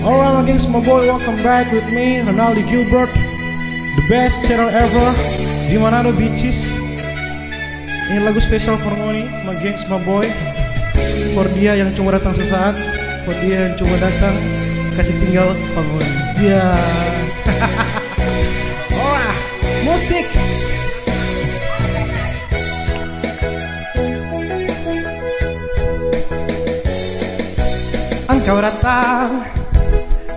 Alright again, my boy, welcome back with me, Ronaldo Gilbert, the best channel ever, di Manado Beaches. Ini lagu spesial for Moni, my gengs, my boy, for dia yang cuma datang sesaat, for dia yang cuma datang kasih tinggal Pangoni. Ya. Alright, musik. Engkau datang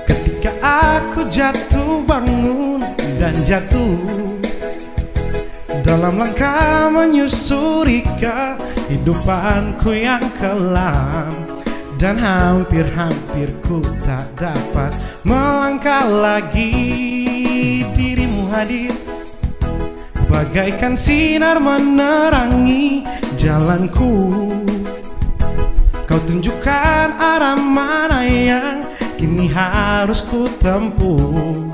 ketika aku jatuh bangun dan jatuh dalam langkah menyusuri kehidupanku yang kelam, dan hampir-hampir ku tak dapat melangkah lagi. Dirimu hadir bagaikan sinar menerangi jalanku. Kau tunjukkan arah mana yang kini harus ku tempuh,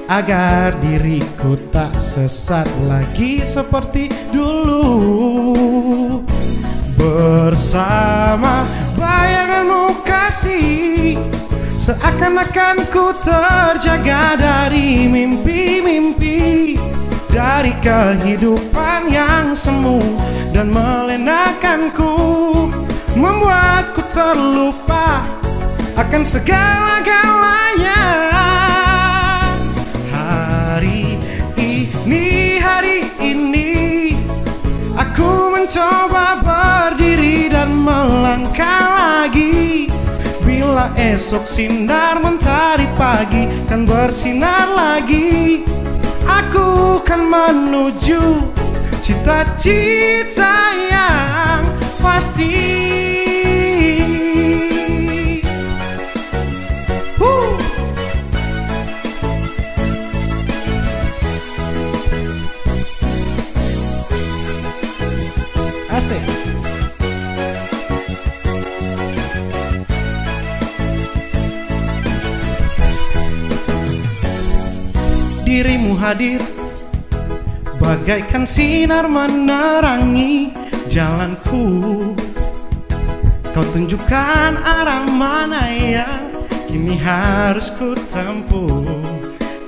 agar diriku tak sesat lagi seperti dulu. Bersama bayanganmu kasih, seakan-akan ku terjaga dari mimpi-mimpi, dari kehidupan yang semu dan melenakanku, membuatku terlupa akan segala-galanya. Hari ini aku mencoba berdiri dan melangkah lagi. Bila esok sinar mentari pagi kan bersinar lagi, aku kan menuju cita-cita yang pasti. Asik. Dirimu hadir bagaikan sinar menerangi jalanku. Kau tunjukkan arah mana yang kini harus ku tempuh,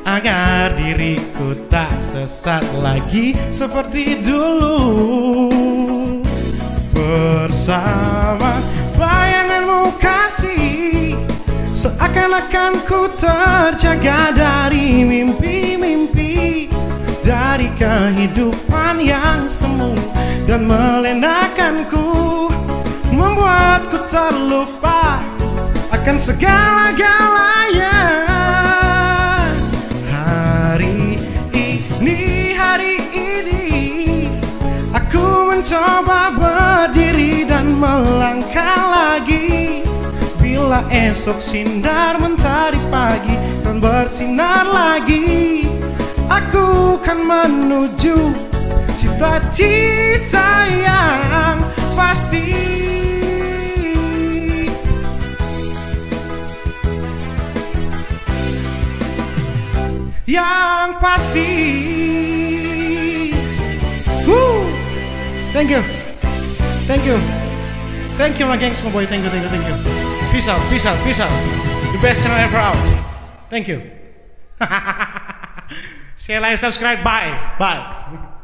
agar diriku tak sesat lagi seperti dulu. Bersama bayanganmu kasih, seakan-akan ku terjaga dari mimpi-mimpi, dari kehidupan yang semu dan melenakanku, membuatku terlupa akan segala-galanya. Hari ini aku mencoba berdiri dan melangkah lagi. Bila esok sinar mentari pagi dan bersinar lagi, aku kan menuju cita-cita yang pasti. Yang pasti. Woo! Thank you. Thank you. Thank you my gengs, my boy. Thank you. Peace out. The best channel ever out. Thank you. Share, like, subscribe. Bye.